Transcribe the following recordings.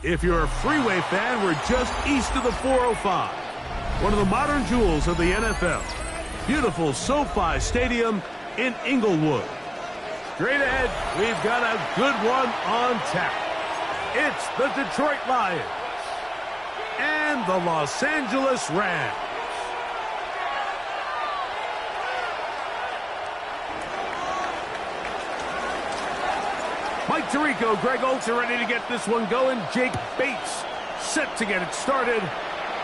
If you're a Freeway fan, we're just east of the 405. One of the modern jewels of the NFL. Beautiful SoFi Stadium in Inglewood. Straight ahead, we've got a good one on tap. It's the Detroit Lions and the Los Angeles Rams. Mike Tirico, Greg Olsen ready to get this one going. Jake Bates set to get it started.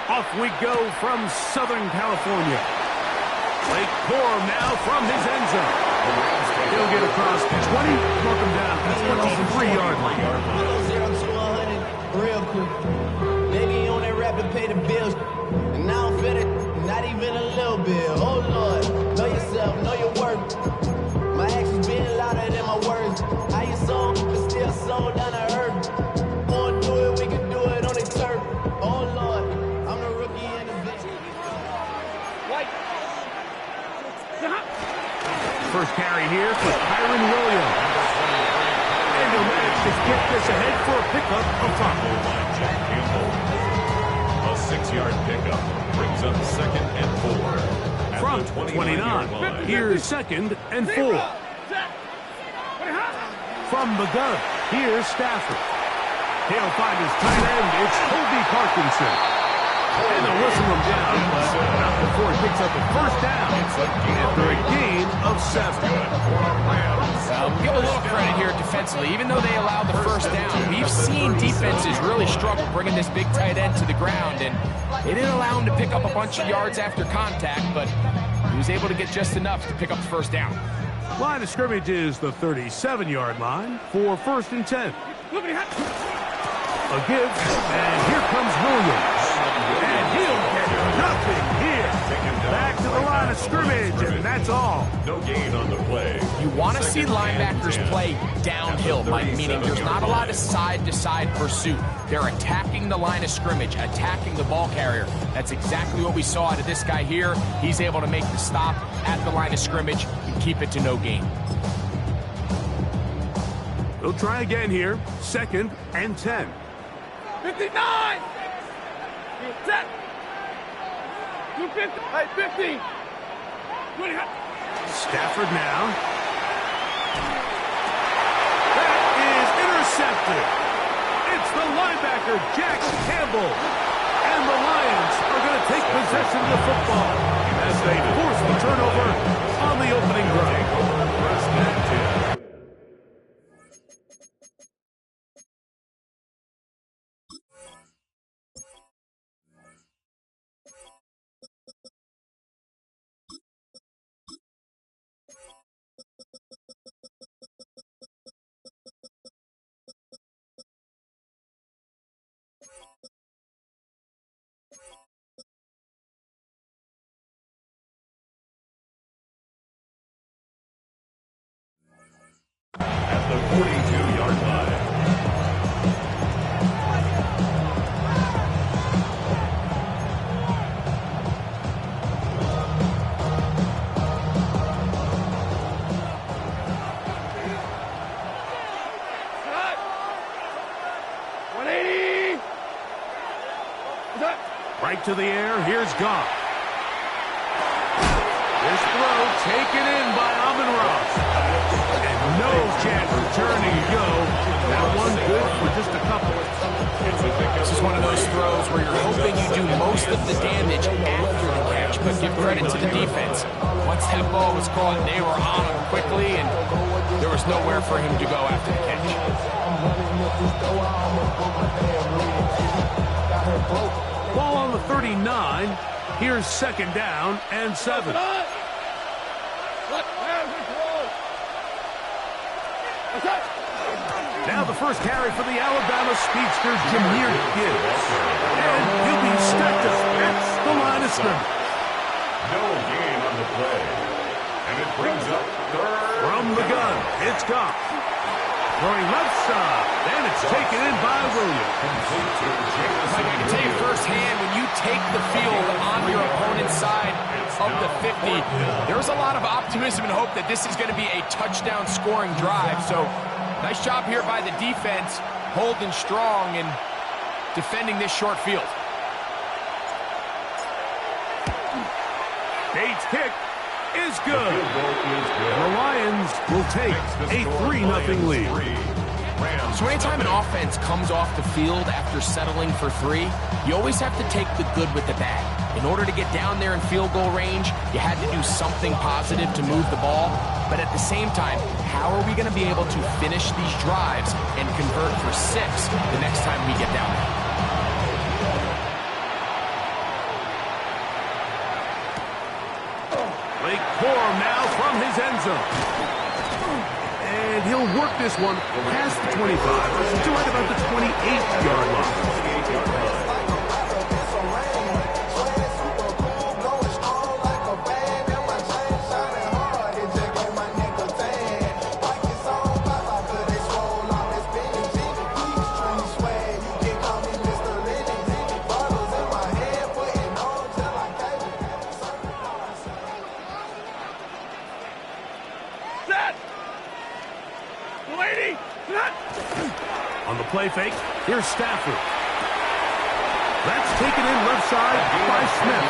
Off we go from Southern California. Blake Corum now from his end zone. He'll get across 20, knock him down at the 23-yard line. 0 to 100 real quick. Baby on that rap to pay the bills. And I don't feel it, not even a little bit. Oh Lord, know yourself, know your worth. My actions being louder than my words. I ain't sold, but still sold down to earth. Wanna do it, we can do it on the turf. Oh Lord, I'm the rookie in the bitch. White. First carry here for Kyron Williams. And he'll manage to get this ahead for a pickup of 5. A 6-yard pickup brings up 2nd and 4. From 29, here's 2nd and 4. From the gun, here's Stafford. He'll find his tight end. It's Colby Parkinson. And they'll whistle him down, but not before he picks up a first down after a gain of 7. Give a little credit here defensively. Even though they allowed the first down, we've seen defenses really struggle bringing this big tight end to the ground, and they didn't allow him to pick up a bunch of yards after contact, but he was able to get just enough to pick up the first down. Line of scrimmage is the 37-yard line for 1st and 10. A give, and here comes Williams. And he'll get nothing here. Back to the line of scrimmage, and that's all. No gain on the play. You want to see linebackers play downhill, Mike, meaning there's not a lot of side-to-side pursuit. They're attacking the line of scrimmage, attacking the ball carrier. That's exactly what we saw out of this guy here. He's able to make the stop at the line of scrimmage and keep it to no gain. They'll try again here. 2nd and 10. 59! 10! 250! Hey, 50! 20! Stafford now. That is intercepted. It's the linebacker, Jack Campbell. And the Lions are going to take possession of the football as they force the turnover on the opening drive. At the 42-yard line. Right to the air, here's Goff. This throw taken in by Amon-Ra. And no chance of turning to go. That one good for just a couple. This is one of those throws where you're hoping you do most of the damage after the catch, but give credit to the defense. Once that ball was caught, they were on him quickly, and there was nowhere for him to go after the catch. Ball on the 39. Here's 2nd down and 7. Now the first carry for the Alabama speedster, Jahmyr Gibbs. And he'll be stacked up at the line of scrimmage. No gain on the play. And it brings up 3rd. From the gun, it's Goff. Throwing left side, and it's taken in by Williams. I can tell you firsthand, when you take the field on your opponent's side of the 50, there's a lot of optimism and hope that this is going to be a touchdown scoring drive. So nice job here by the defense, holding strong, and defending this short field. Bates' kick is good. The Lions will take a 3-0 lead. So anytime an offense comes off the field after settling for 3, you always have to take the good with the bad. In order to get down there in field goal range, you had to do something positive to move the ball. But at the same time, how are we going to be able to finish these drives and convert for 6 the next time we get down there? Lake Corum now from his end zone. And he'll work this one past the 25 to right about the 28-yard line. On the play fake, here's Stafford. That's taken in left side by Smith.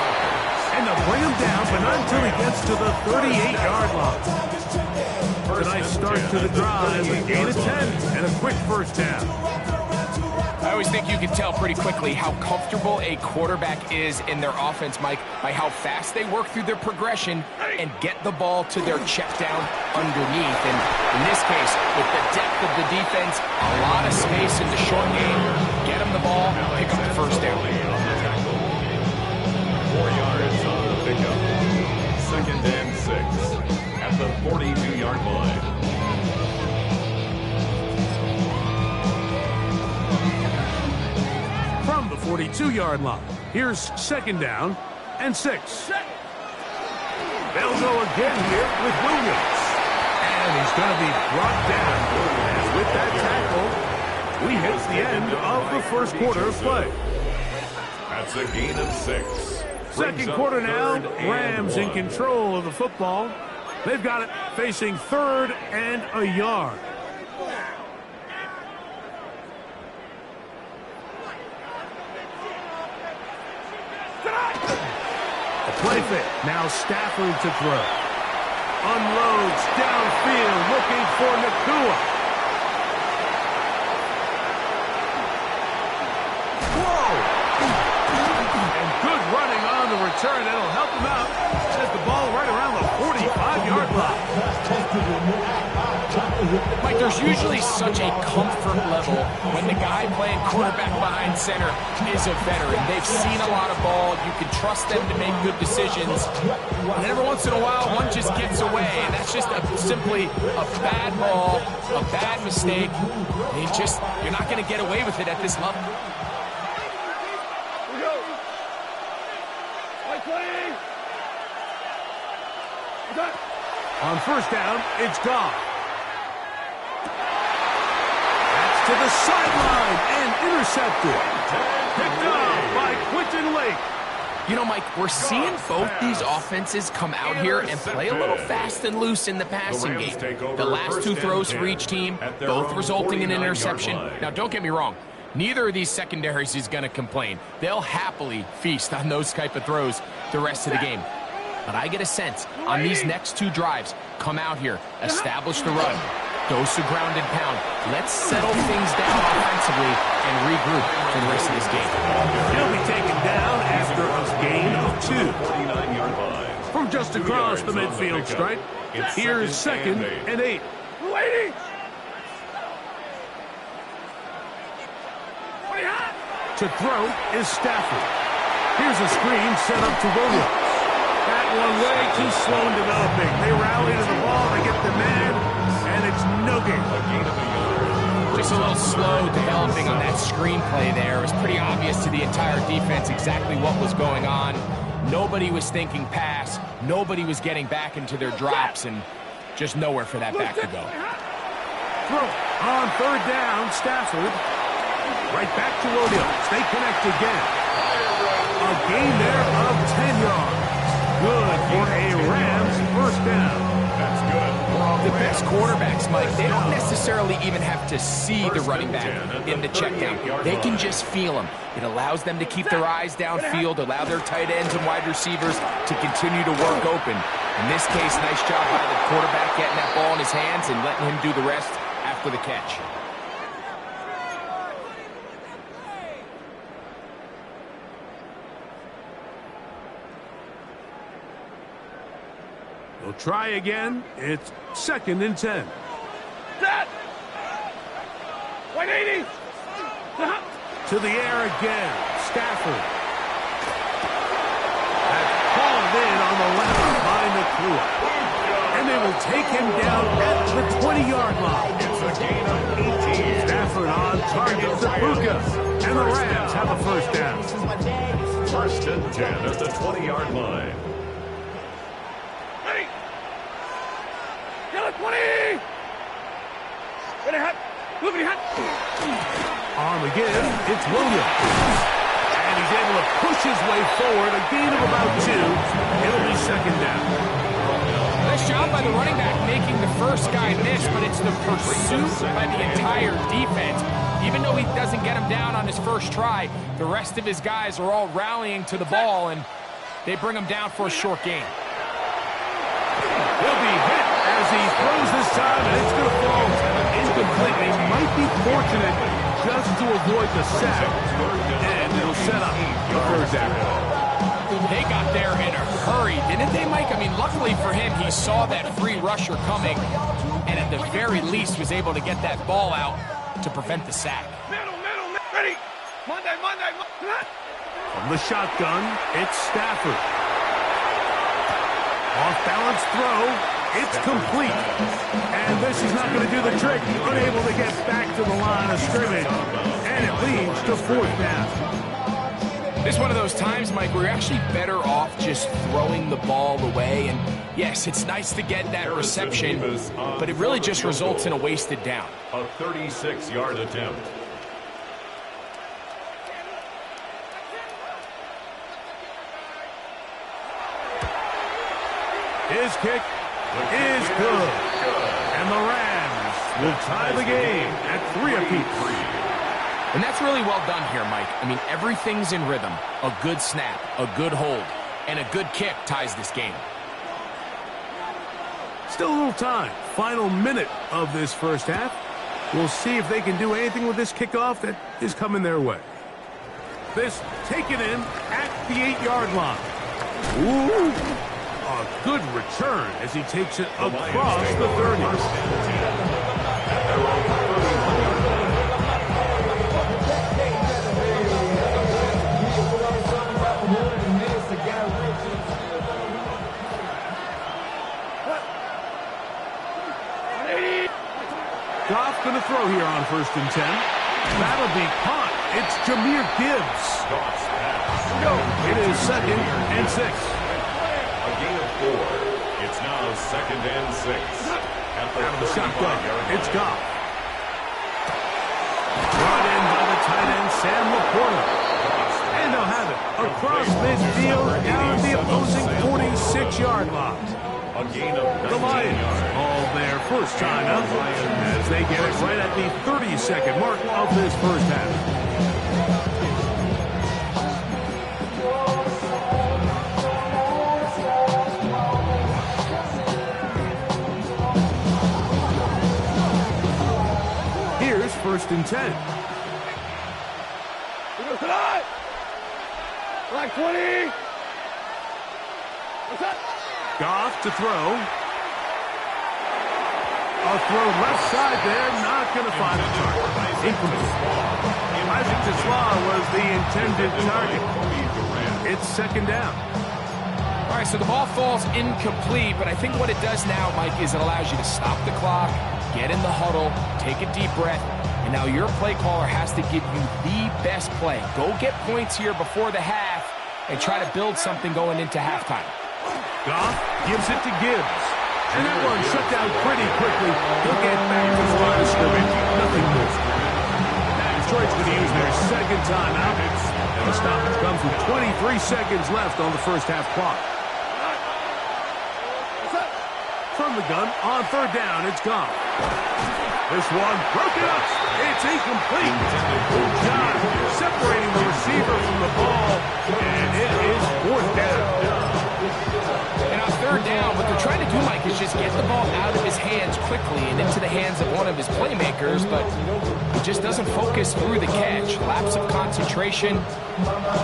And they'll bring him down, but not until he gets to the 38-yard line. A nice start to the drive, a gain of 10, and a quick first down. I always think you can tell pretty quickly how comfortable a quarterback is in their offense, Mike, by how fast they work through their progression and get the ball to their check down underneath. And in this case, with the depth of the defense, a lot of space in the short game, get them the ball, pick up the first down. 4 yards on the pickup. 2nd and 6 at the 42-yard line. From the 42-yard line, here's 2nd down and 6. They'll go again here with Williams. And he's going to be brought down. And with that tackle, we hit the end of the first quarter of play. That's a gain of 6. Second quarter now, Rams in control of the football. They've got it facing 3rd and a yard. Play fit. Now Stafford to throw. Unloads downfield looking for Nakua. Whoa! And good running on the return. That'll help him out. Has the ball right around the 45-yard line. Mike, there's usually such a comfort level when the guy playing quarterback behind center is a veteran. They've seen a lot of ball. You can trust them to make good decisions. And every once in a while, one just gets away. And that's just simply a bad ball, a bad mistake. You're not going to get away with it at this level. On first down, it's Goff. That's to the sideline and intercepted. Picked up by Quentin Lake. You know, Mike, we're seeing both these offenses come out here and play a little fast and loose in the passing game. The last 2 throws for each team, both resulting in an interception. Now, don't get me wrong. Neither of these secondaries is going to complain. They'll happily feast on those type of throws the rest of the game. But I get a sense on these next 2 drives, come out here, establish the run, dose of ground and pound. Let's settle things down offensively and regroup for the rest of this game. He'll be taken down after a gain of 2. 49-yard line. From just across the midfield stripe, here's 2nd and 8. Lady! To throw is Stafford. Here's a screen set up to Williams. That one way too slow in developing. They rally to the ball, they get the man, and it's no gain. Just a little slow developing on that screenplay there. It was pretty obvious to the entire defense exactly what was going on. Nobody was thinking pass. Nobody was getting back into their drops, and just nowhere for that back to go. Throw on 3rd down, Stafford. Right back to Williams. They connect again. A gain there of 10 yards. Good for a Rams first down. That's good. The best quarterbacks, Mike, they don't necessarily even have to see the running back in the check down. They can just feel him. It allows them to keep their eyes downfield, allow their tight ends and wide receivers to continue to work open. In this case, nice job by the quarterback getting that ball in his hands and letting him do the rest after the catch. They'll try again. It's 2nd and 10. Set. 180. To the air again. Stafford. That's called in on the left by McClure. And they will take him down at the 20-yard line. It's a gain of 18. Stafford on target to Puka. And the Rams have a first down. 1st and 10 at the 20-yard line. Ready. Yell it, 20. Ready, hot. Look at hot. On again, it's Williams. And he's able to push his way forward. A gain of about 2. It'll be 2nd down. Nice job by the running back making the first guy miss, but it's the pursuit by the entire defense. Even though he doesn't get him down on his first try, the rest of his guys are all rallying to the ball, and they bring him down for a short gain. He'll be hit as he throws this time, and it's going to fall incomplete. They might be fortunate just to avoid the sack, and it'll set up the first down. They got there in a hurry, didn't they, Mike? I mean, luckily for him, he saw that free rusher coming, and at the very least was able to get that ball out to prevent the sack. Middle. Ready. Monday. From the shotgun, it's Stafford. Off-balance throw. It's complete. And this is not going to do the trick. Unable to get back to the line of scrimmage. And it leads to 4th down. This is one of those times, Mike, where you're actually better off just throwing the ball away. And yes, it's nice to get that reception, but it really just results in a wasted down. A 36-yard attempt. His kick is good. And the Rams will tie the game at 3 apiece. And that's really well done here, Mike. I mean, everything's in rhythm. A good snap, a good hold, and a good kick ties this game. Still a little time. Final minute of this first half. We'll see if they can do anything with this kickoff that is coming their way. This taken in at the 8-yard line. Ooh, a good return as he takes it across the 30. Goff going to throw here on 1st and 10. That'll be caught. It's Jahmyr Gibbs. It is 2nd and 6. A gain of 4. It's now 2nd and 6. Out of the shotgun, it's Goff. Brought in by the tight end, Sam Laporta. And they'll have it across midfield down the opposing 46-yard line. The Lions all their first time out as they get it right at the 32nd mark of this first half. Here's 1st and 10. Like 20. What's up? Goff to throw. A throw left side there, not going to find the target. Incomplete. Isaac Tesla was the intended target. It's 2nd down. All right, so the ball falls incomplete, but I think what it does now, Mike, is it allows you to stop the clock, get in the huddle, take a deep breath, and now your play caller has to give you the best play. Go get points here before the half and try to build something going into halftime. Goff gives it to Gibbs. And that one shut down pretty quickly. He'll get back to the line of scrimmage. Nothing more. Now Detroit's going to use their 2nd timeout. And the stoppage comes with 23 seconds left on the first half clock. from the gun on third down. It's gone. This one broken up. It's incomplete. Good job separating the receiver from the ball, and it is fourth down. And on third down, what they're trying to do, Mike, is just get the ball out of his hands quickly and into the hands of one of his playmakers, but he just doesn't focus through the catch. Lapse of concentration,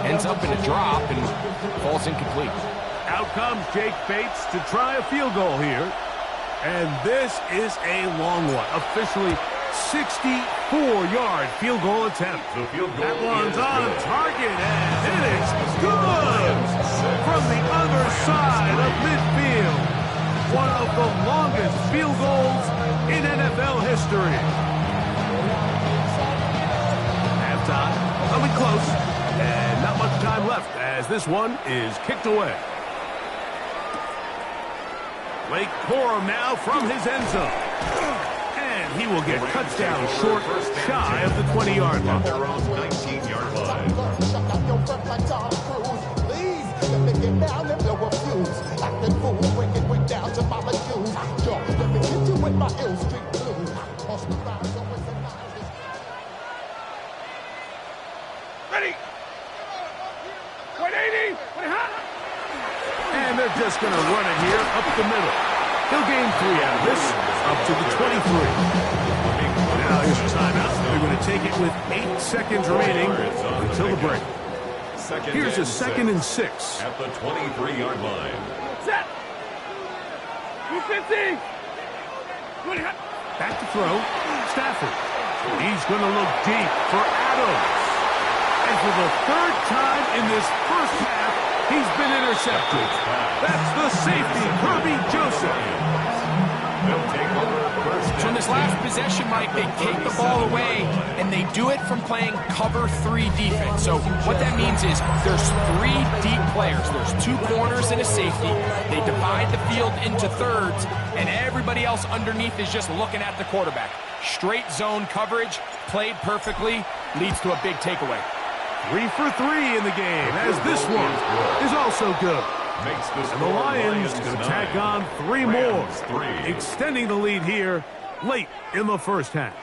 ends up in a drop, and falls incomplete. Out comes Jake Bates to try a field goal here. And this is a long one. Officially 64-yard field goal attempt. That one's on target, and it is good from the other side of midfield. One of the longest field goals in NFL history. Halftime, coming close, and not much time left as this one is kicked away. Blake Corum now from his end zone. And he will get touchdown short, shy of the 20-yard line. Their own 19-yard line. Ready. 180. And they're just going to run it here up the middle. He'll gain 3 out of this, up to the 23. Now here's a timeout. They're going to take it with 8 seconds remaining until the break. Here's a 2nd and 6. At the 23-yard line. Set. 250. Back to throw. Stafford. He's going to look deep for Adams. And for the 3rd time in this first half, he's been intercepted. That's the safety, Kirby Joseph. So in this last possession, Mike, they take the ball away, and they do it from playing cover 3 defense. So what that means is there's 3 deep players. There's 2 corners and a safety. They divide the field into thirds, and everybody else underneath is just looking at the quarterback. Straight zone coverage, played perfectly, leads to a big takeaway. 3 for 3 in the game, as this one is also good. And the Lions going to tack on 3 more, extending the lead here late in the first half.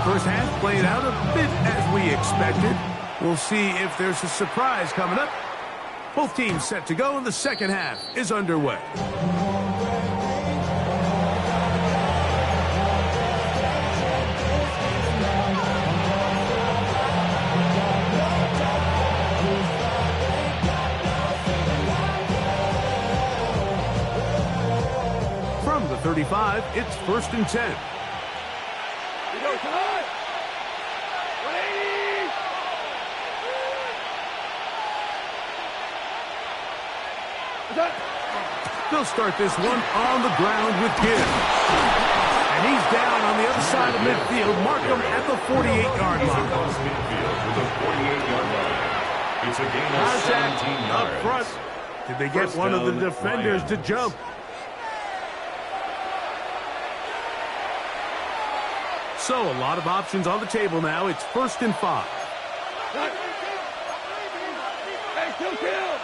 First half played out a bit as we expected. We'll see if there's a surprise coming up. Both teams set to go, and the second half is underway. From the 35, it's 1st and 10. Come on. 180. They'll start this one on the ground with Gibbs. And he's down on the other side of midfield. Mark him at the 48-yard line. It's a gain of Contact 17 up yards. front. Did they get one of the defenders to jump? So a lot of options on the table now. It's 1st and 5. Hey, kill.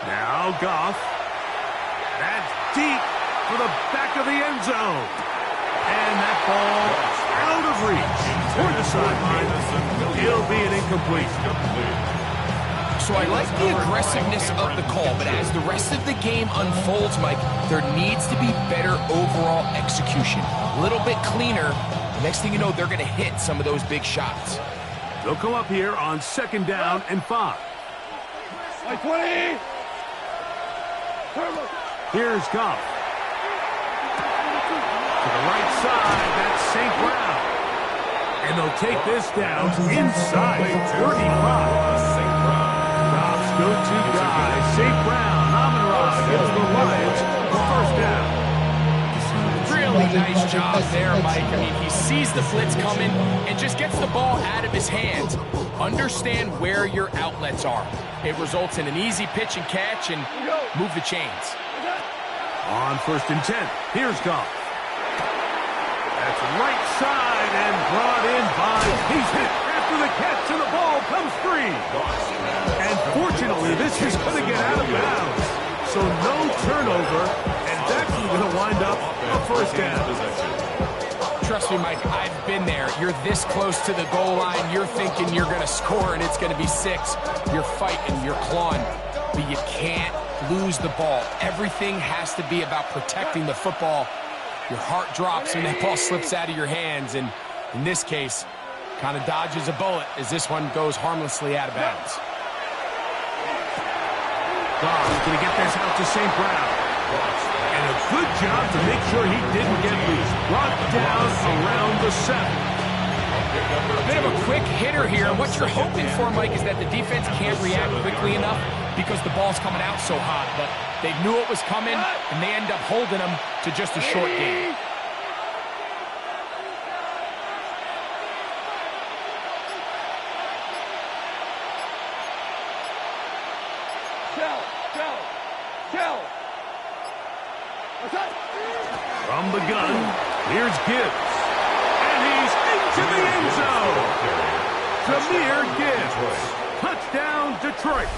Now Goff. That's deep for the back of the end zone. And that ball out of reach toward the sideline. It'll be an incomplete. So I like the aggressiveness of the call, but as the rest of the game unfolds, Mike, there needs to be better overall execution. A little bit cleaner. The next thing you know, they're going to hit some of those big shots. They'll come up here on 2nd down and 5. 20. Here's Goff. To the right side, that's St. Brown. And they'll take this down inside the 35. Goff's go-to guy, St. Brown. Amon-Ra gives the Lions the 1st down. Really Nice job there, Mike. I mean, he sees the blitz coming and just gets the ball out of his hands. Understand where your outlets are. It results in an easy pitch and catch and move the chains. On 1st and 10, here's Goff. That's right side and brought in by, he's hit after the catch and the ball comes free. And fortunately, this is going to get out of bounds. So no turnover, and that's going to wind up a 1st down. Trust me, Mike, I've been there. You're this close to the goal line. You're thinking you're going to score, and it's going to be 6. You're fighting, you're clawing, but you can't lose the ball. Everything has to be about protecting the football. Your heart drops when that ball slips out of your hands, and in this case, kind of dodges a bullet as this one goes harmlessly out of bounds. Goff's going to get this out to St. Brown. And a good job to make sure he didn't get loose. Brought down around the 7. A bit of a quick hitter here. What you're hoping for, Mike, is that the defense can't react quickly enough because the ball's coming out so hot. But they knew it was coming, and they end up holding them to just a short game. From the gun, here's Gibbs. And he's into the end zone. Jahmyr Gibbs. Touchdown, Detroit.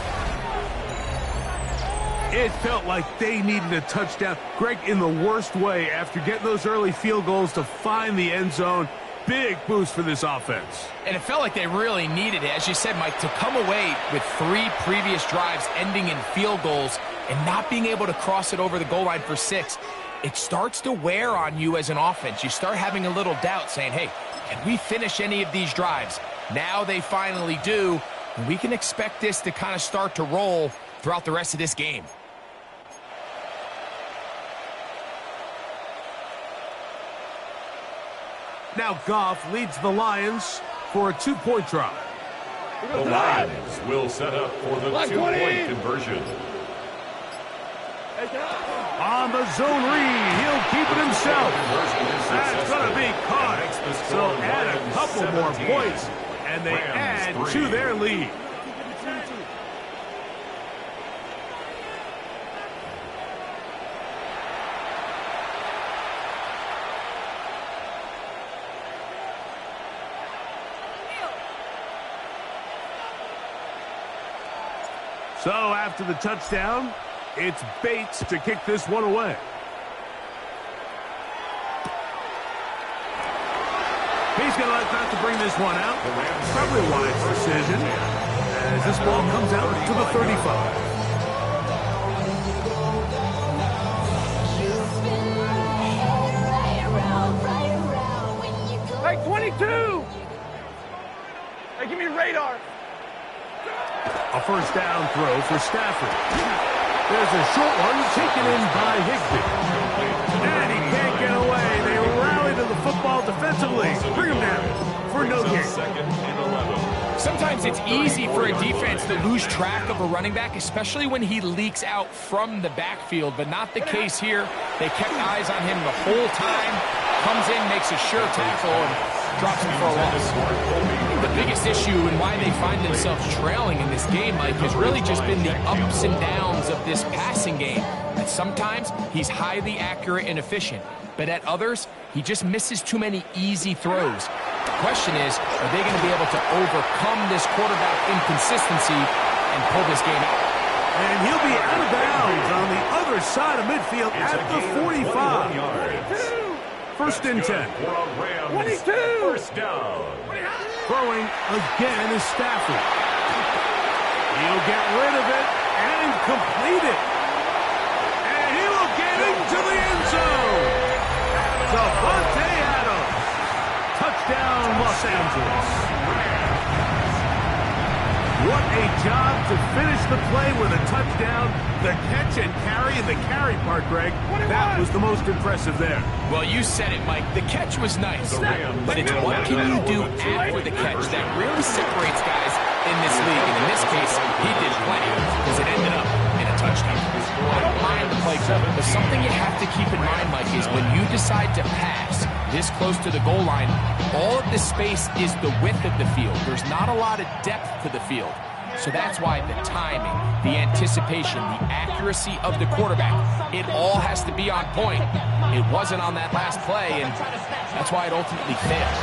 It felt like they needed a touchdown. Greg, in the worst way, after getting those early field goals to find the end zone. Big boost for this offense. And it felt like they really needed it. As you said, Mike, to come away with 3 previous drives ending in field goals and not being able to cross it over the goal line for 6, it starts to wear on you as an offense. You start having a little doubt saying, hey, can we finish any of these drives? Now they finally do, and we can expect this to kind of start to roll throughout the rest of this game. Now Goff leads the Lions for a 2-point try. The Lions will set up for the 2-point conversion. On the zone read, he'll keep it himself. That's going to be caught. So add a couple more points, and they add to their lead. So after the touchdown, it's Bates to kick this one away. He's going to like not to bring this one out. Probably a wise decision as this ball comes out to the 35. Hey, 22! Hey, give me radar. A 1st down throw for Stafford. There's a short one taken in by Higbee. And he can't get away. They rally to the football defensively. Bring him down for no gain. Sometimes it's easy for a defense to lose track of a running back, especially when he leaks out from the backfield, but not the case here. They kept eyes on him the whole time. Comes in, makes a sure tackle, and drops him for a loss. The biggest issue and why they find themselves trailing in this game, Mike, has really just been the ups and downs of this passing game. That sometimes he's highly accurate and efficient, but at others, he just misses too many easy throws. The question is, are they going to be able to overcome this quarterback inconsistency and pull this game out? And he'll be out of bounds on the other side of midfield at the 45. 1st and 10. 22! 1st down. Throwing again is Stafford. He'll get rid of it and complete it. And he will get into the end zone. Davante Adams. Touchdown, Los Angeles. What a job to finish the play with a touchdown. The catch and carry, and the carry part, Greg, that was the most impressive there. Well, you said it, Mike. The catch was nice, but it's what can you do after the catch that really separates guys in this league. And in this case, he did plenty because it ended up in a touchdown. I don't mind the play But something you have to keep in mind, Mike, is when you decide to pass this close to the goal line, all of this space is the width of the field. There's not a lot of depth to the field. So that's why the timing, the anticipation, the accuracy of the quarterback, it all has to be on point. It wasn't on that last play, and that's why it ultimately failed.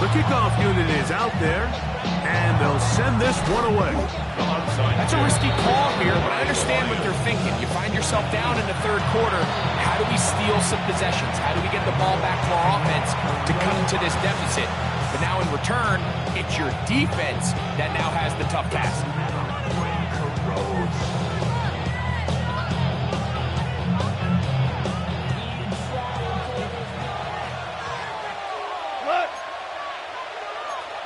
The kickoff unit is out there, and they'll send this one away. That's a risky call here, but I understand what they're thinking. You find yourself down in the third quarter. How do we steal some possessions? How do we get the ball back to our offense to cut into this deficit? But now in return, it's your defense that now has the tough task. What?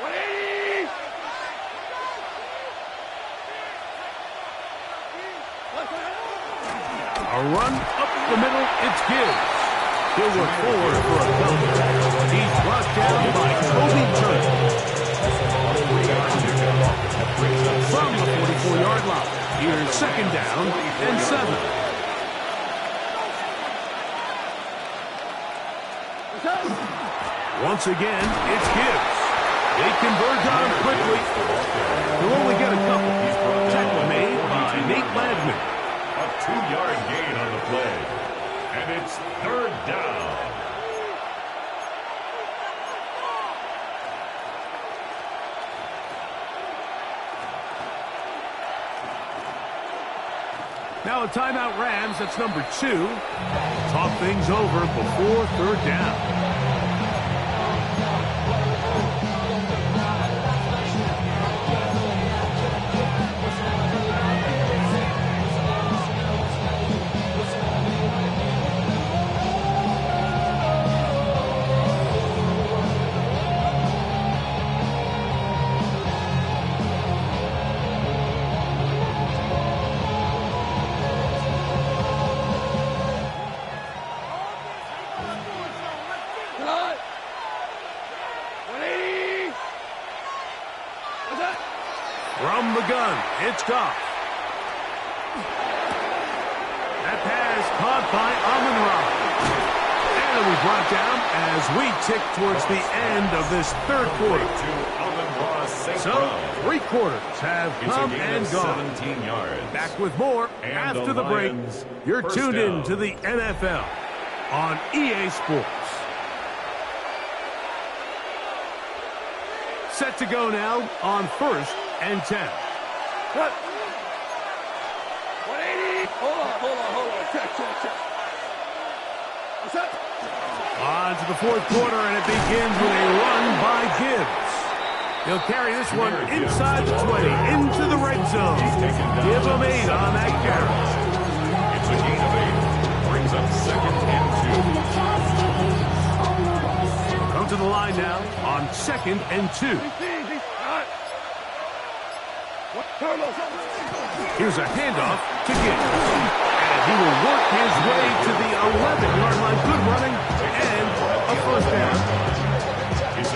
180! A run up the middle, it's Gibbs. He'll work forward for a cover. He's brought down by Kobe Turner. From the 44-yard line, here's second down and 7. Once again, it's Gibbs. They converge on him quickly. He'll only get a couple. Tackle made by Nate Landman. A 2-yard gain on the play. And it's third down. Now a timeout Rams, that's number 2. Talk things over before third down. From the gun, it's Goff. That pass caught by Amon-Ra. And we brought down as we tick towards the end of this third quarter. So, 3 quarters have come and gone. 17 yards. Back with more after the break. You're tuned in to the NFL on EA Sports. Set to go now on 1st and 10. What? 180! Hold on. Check. What's up? On to the 4th quarter, and it begins with a run by Gibbs. He'll carry this one inside the 20, into the red zone. Give him 8 on that carry. It's a gain of 8. Brings up second and 2. Come to the line now on 2nd and 2. Here's a handoff to Gibbs. And he will work his way to the 11-yard line. Good running and a first down.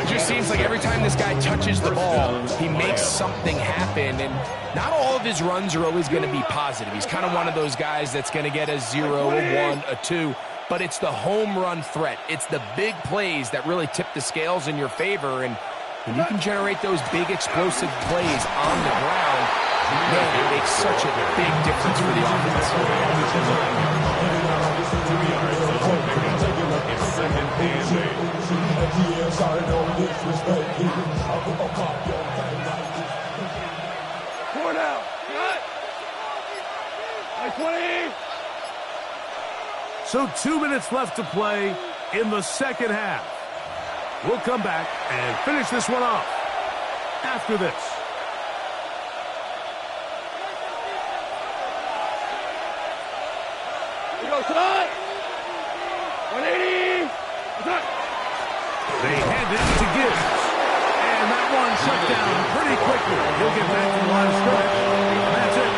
It just seems like every time this guy touches the ball, he makes something happen. And not all of his runs are always going to be positive. He's kind of one of those guys that's going to get a 0, a 1, a 2. But it's the home run threat. It's the big plays that really tip the scales in your favor. And when you can generate those big explosive plays on the ground, man, it makes such a big difference for the offense. It's second and 8. Four now. Cut. 20. So 2 minutes left to play in the second half. We'll come back and finish this one off after this. We go tonight. 180. They hand it to Gibbs. And that one shut down pretty quickly. He'll get back to the line of scrimmage. That's it.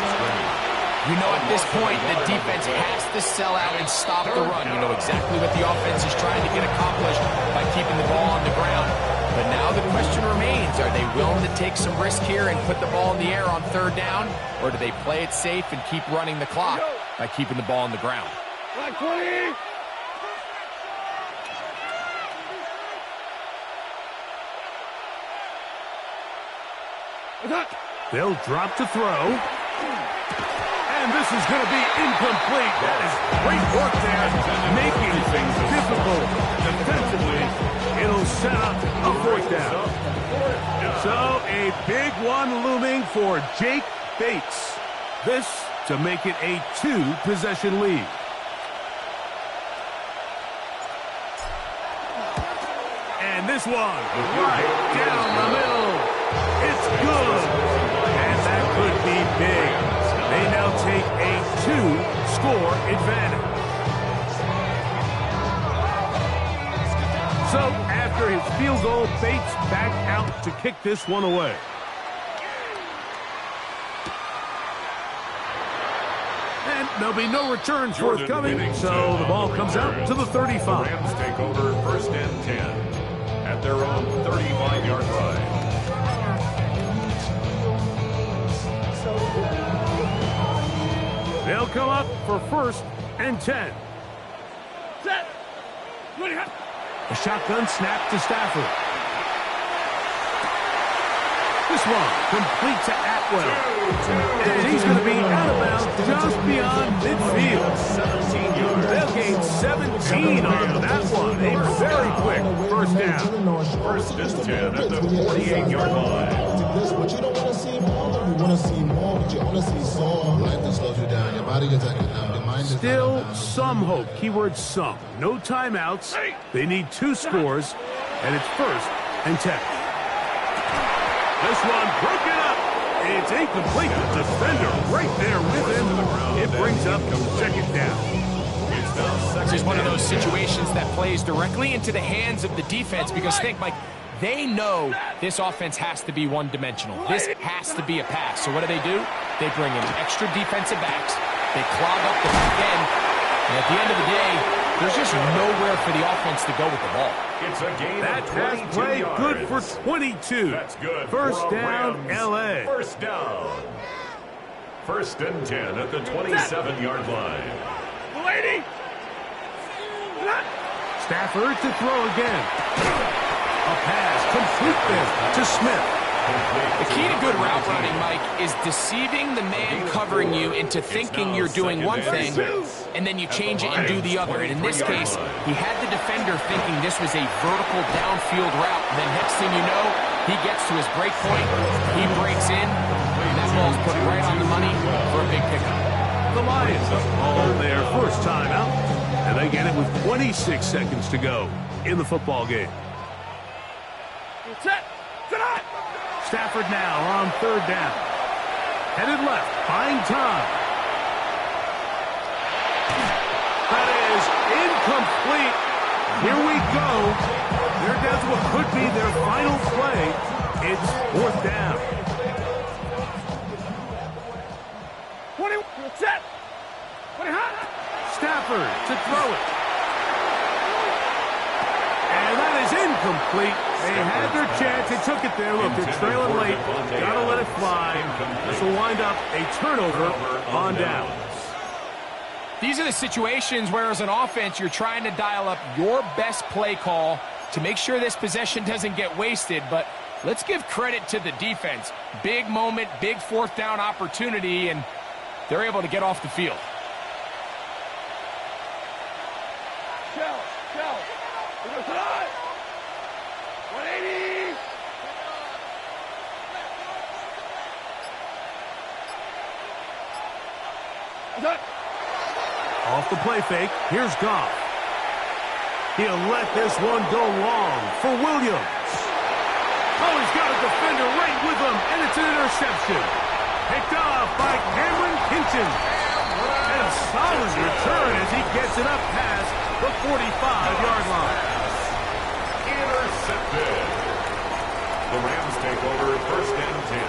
You know, at this point, the defense has to sell out and stop the run. You know exactly what the offense is trying to get accomplished by keeping the ball on the ground. But now the question remains, are they willing to take some risk here and put the ball in the air on third down? Or do they play it safe and keep running the clock by keeping the ball on the ground? Like 20. They'll drop to throw. And this is going to be incomplete. That is great work there, making things difficult defensively. It'll set up a fourth down. So a big one looming for Jake Bates. This to make it a 2-possession lead. And this one right down the middle. It's good. And that could be big. They now take a 2-score advantage. So after his field goal, Bates back out to kick this one away. And there'll be no returns forthcoming, so the ball comes out to the 35. The Rams take over 1st and 10 at their own 35-yard line. They'll come up for 1st and 10. Set. A shotgun snap to Stafford. This one complete to Atwell. And he's going to be out of bounds just beyond midfield. 17 yards. They'll gain 17 on that one. A very quick 1st down. 1st and 10 at the 48-yard line. But you don't want to see more. You want to see more, but you only see some. Life that slows you down. Your body gets active down. Your mind is Still down. some hope. Keyword some. No timeouts. They need 2 scores, and it's 1st and 10. This one broken up. It's incomplete. The defender right there with him. It brings up 2nd down. This is one of those situations that plays directly into the hands of the defense because think, Mike, they know this offense has to be one-dimensional. This has to be a pass. So what do? They bring in extra defensive backs. They clog up the back end. And at the end of the day, there's just nowhere for the offense to go with the ball. It's a gain That of pass 22 play yards. good for 22. That's good. 1st down, Rams. L.A. 1st down. 1st and 10 at the 27-yard line. Lady. Stafford to throw again. A pass complete there to Smith. The key to good route running, Mike, is deceiving the man covering you into thinking you're doing one thing, and then you change it and do the other. And in this case, he had the defender thinking this was a vertical downfield route. And then next thing you know, he gets to his break point, he breaks in, and that ball's put right on the money for a big pickup. The Lions all their 1st time out, and they get it with 26 seconds to go in the football game. Set. Tonight. Stafford now on 3rd down. Headed left, buying time. That is incomplete. Here we go. They're down to what could be their final play. It's 4th down. 20. Set. 20 hot. Stafford to throw it. And that is incomplete. They had their chance. They took it there. Look, they're trailing late. Got to let it fly. This will wind up a turnover on downs. These are the situations where, as an offense, you're trying to dial up your best play call to make sure this possession doesn't get wasted. But let's give credit to the defense. Big moment, big 4th down opportunity, and they're able to get off the field. Shell. We go tonight. 180. Off the play fake, here's Goff. He'll let this one go long for Williams. Oh, he's got a defender right with him, and it's an interception. Picked off by Cameron Kinchen. And a solid return as he gets it up past the 45-yard line. Intercepted. The Rams take over 1st and 10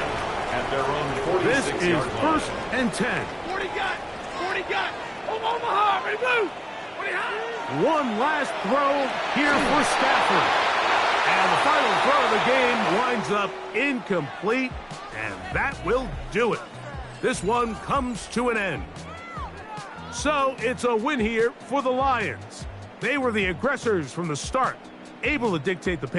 at their own 46-yard line. This is 1st and 10. 40 got. Omaha. Ready, blue. 20 hot. One last throw here for Stafford. And the final throw of the game winds up incomplete, and that will do it. This one comes to an end. So So it's a win here for the Lions. They were the aggressors from the start, able to dictate the pace.